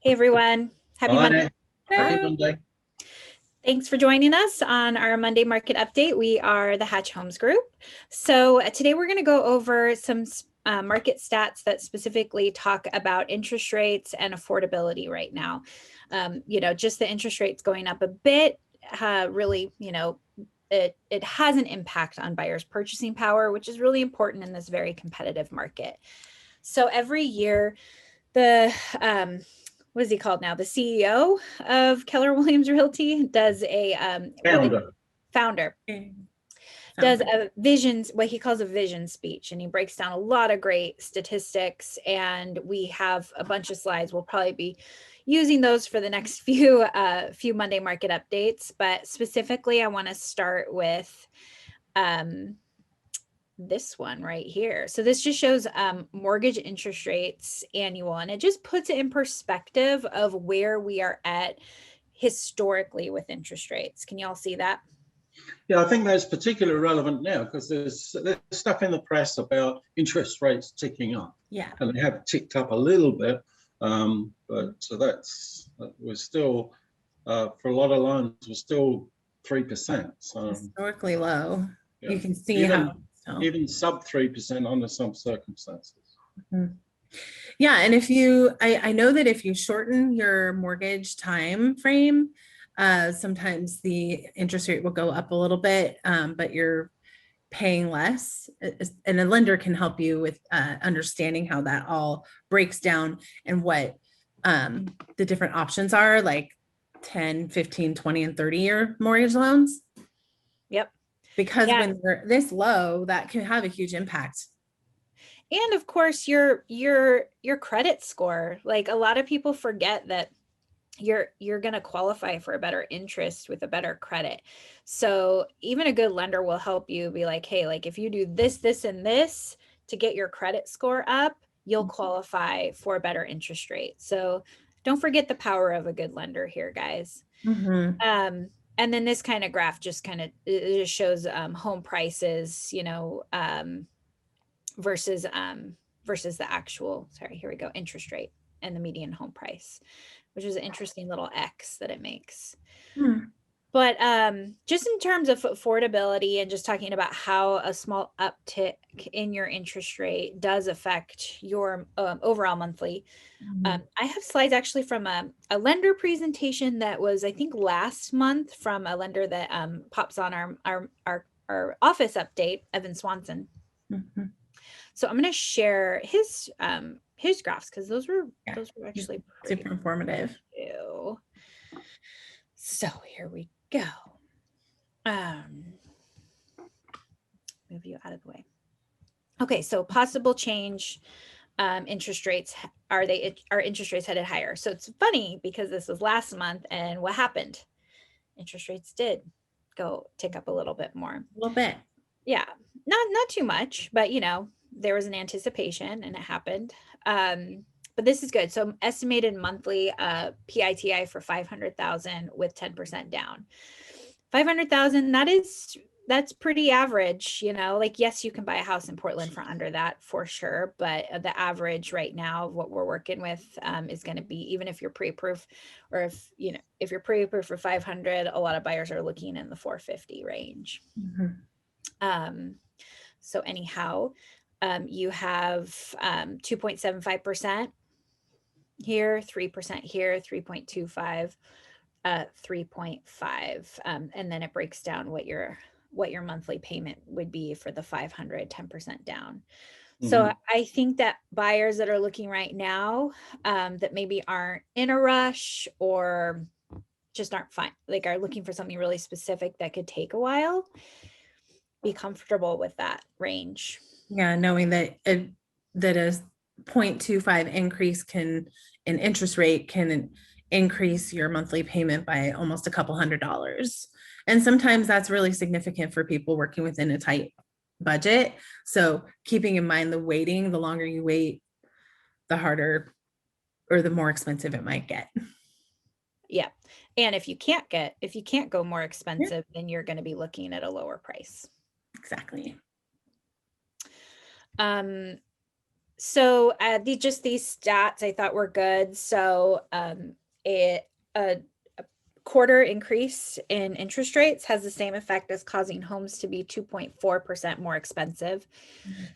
Hey everyone, happy Monday. Hi, happy Monday. Thanks for joining us on our Monday market update. We are the Hatch Homes Group. So today we're going to go over some market stats that specifically talk about interest rates and affordability right now. Just the interest rates going up a bit, really, it has an impact on buyers' purchasing power, which is really important in this very competitive market. So every year, the what is he called now? The CEO of Keller Williams Realty does a founder does a what he calls a vision speech, and he breaks down a lot of great statistics, and we have a bunch of slides. We'll probably be using those for the next few Monday market updates, but specifically I want to start with this one right here. So this just shows mortgage interest rates annual, and it just puts it in perspective of where we are at historically with interest rates. Can you all see that? Yeah, I think that's particularly relevant now because there's stuff in the press about interest rates ticking up. Yeah. And they have ticked up a little bit, but so we're still, for a lot of loans, we're still 3%. So historically low. Yeah. You can see even sub 3% under some circumstances. Mm-hmm. Yeah, and I know that if you shorten your mortgage time frame, sometimes the interest rate will go up a little bit, but you're paying less, and a lender can help you with understanding how that all breaks down and what the different options are, like 10, 15, 20, and 30-year mortgage loans. Yep. Because when they're this low, that can have a huge impact. And of course, your credit score. Like, a lot of people forget that you're going to qualify for a better interest with a better credit. So even a good lender will help you be like, hey, like if you do this, this, and this to get your credit score up, you'll qualify for a better interest rate. So don't forget the power of a good lender here, guys. Mm-hmm. And then this kind of graph just shows home prices, versus the actual, here we go, interest rate and the median home price, which is an interesting little X that it makes. But just in terms of affordability and just talking about how a small uptick in your interest rate does affect your overall monthly. I have slides actually from a lender presentation that was, I think, last month from a lender that pops on our office update, Evan Swanson. Mm-hmm. So I'm going to share his graphs because those were actually super informative. So here we go. Move you out of the way. Okay, so possible change. Interest rates, are interest rates headed higher? So it's funny because this was last month, and what happened? Interest rates did go tick up a little bit more. A little bit. Yeah, not too much, but there was an anticipation and it happened. But this is good. So estimated monthly PITI for 500,000 with 10% down. 500,000, that's pretty average, like, yes, you can buy a house in Portland for under that for sure. But the average right now, what we're working with is going to be, even if you're pre-approved, or if you're pre-approved for 500, a lot of buyers are looking in the 450 range. Mm-hmm. So anyhow, you have 2.75% here, 3% here, 3.25, 3.5, and then it breaks down what your monthly payment would be for the 500, 10% down. So I think that buyers that are looking right now, that maybe aren't in a rush or just aren't fine, like are looking for something really specific that could take a while, be comfortable with that range. Yeah, knowing that a 0.25 increase in interest rate can increase your monthly payment by almost a couple $100. And sometimes that's really significant for people working within a tight budget. So keeping in mind the waiting, the longer you wait, the harder or the more expensive it might get. Yeah. And if you can't go more expensive, then you're going to be looking at a lower price. Exactly. So these stats I thought were good. So a quarter increase in interest rates has the same effect as causing homes to be 2.4% more expensive.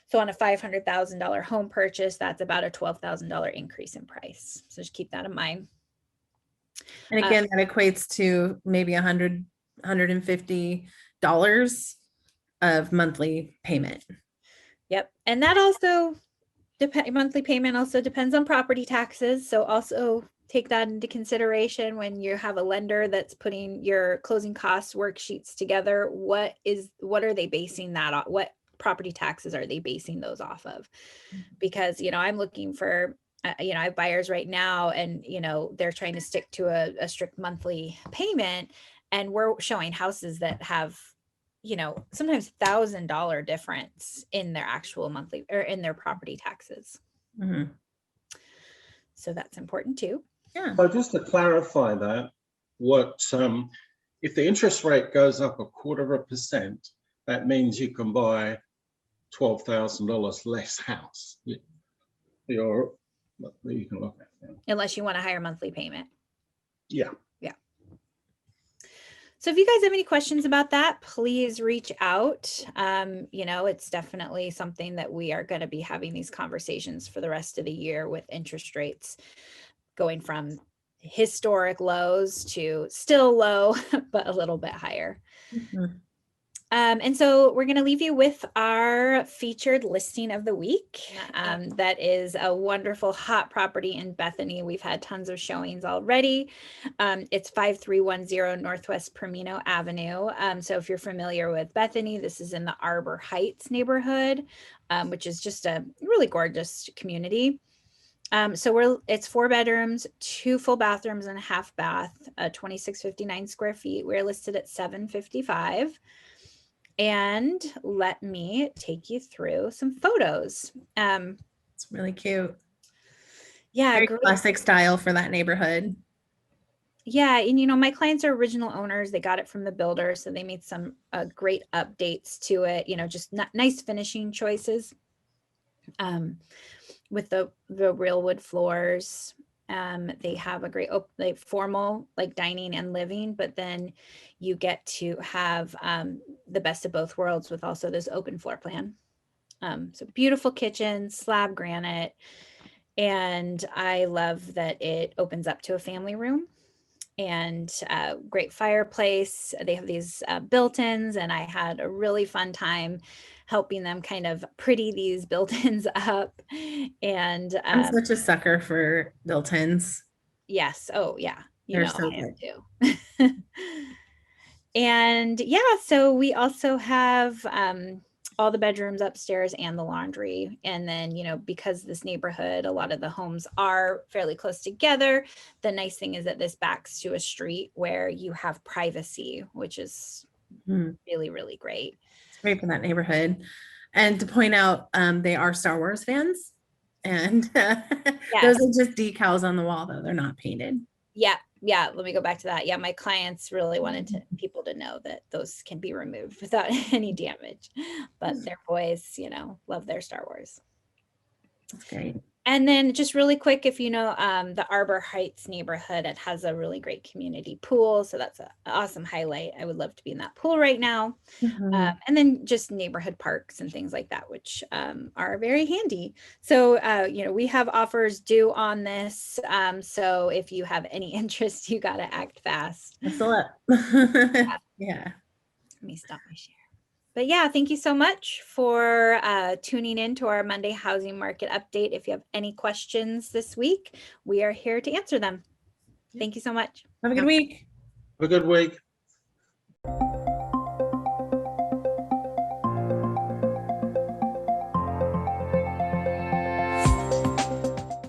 So on a $500,000 home purchase, that's about a $12,000 increase in price. So just keep that in mind. And again, that equates to maybe $150 of monthly payment. Yep. And that also monthly payment also depends on property taxes. So also take that into consideration when you have a lender that's putting your closing costs worksheets together. What are they basing that on? What property taxes are they basing those off of? Because, I'm looking for, I have buyers right now and, they're trying to stick to a strict monthly payment, and we're showing houses that have, sometimes $1,000 difference in their actual monthly or in their property taxes. Mm-hmm. So that's important too. Yeah. So just to clarify that, if the interest rate goes up 1/4%, that means you can buy $12,000 less house. You can look at that. Unless you want a higher monthly payment. Yeah. So if you guys have any questions about that, please reach out. It's definitely something that we are going to be having these conversations for the rest of the year, with interest rates going from historic lows to still low, but a little bit higher. Mm-hmm. And so we're going to leave you with our featured listing of the week. That is a wonderful hot property in Bethany. We've had tons of showings already. It's 5310 Northwest Permino Avenue. So if you're familiar with Bethany, this is in the Arbor Heights neighborhood, which is just a really gorgeous community. It's 4 bedrooms, 2 full bathrooms and a half bath, 2659 square feet. We're listed at $755. And let me take you through some photos. It's really cute. Yeah, Very great. classic style for that neighborhood. Yeah, and my clients are original owners. They got it from the builder, so they made some great updates to it. Just nice finishing choices. With the real wood floors. They have a great formal like dining and living, but then you get to have the best of both worlds with also this open floor plan. So beautiful kitchen, slab granite, and I love that it opens up to a family room, and great fireplace. They have these built-ins, and I had a really fun time helping them kind of pretty these built-ins up. And I'm such a sucker for built-ins. yes. Oh yeah. They're so I am good too. And yeah, so we also have all the bedrooms upstairs and the laundry. And then, because this neighborhood, a lot of the homes are fairly close together. The nice thing is that this backs to a street where you have privacy, which is really, really great. It's great for that neighborhood. And to point out, they are Star Wars fans. And those are just decals on the wall, though. They're not painted. Yeah. Let me go back to that. Yeah, my clients really wanted people to know that those can be removed without any damage. But their boys, love their Star Wars. That's great. And then just really quick, if the Arbor Heights neighborhood, it has a really great community pool. So that's an awesome highlight. I would love to be in that pool right now. Mm-hmm. And then just neighborhood parks and things like that, which are very handy. So, we have offers due on this. So if you have any interest, you got to act fast. Whistle up. Yeah. Let me stop my share. But yeah, thank you so much for tuning in to our Monday housing market update. If you have any questions this week, we are here to answer them. Thank you so much. Have a good week. Have a good week.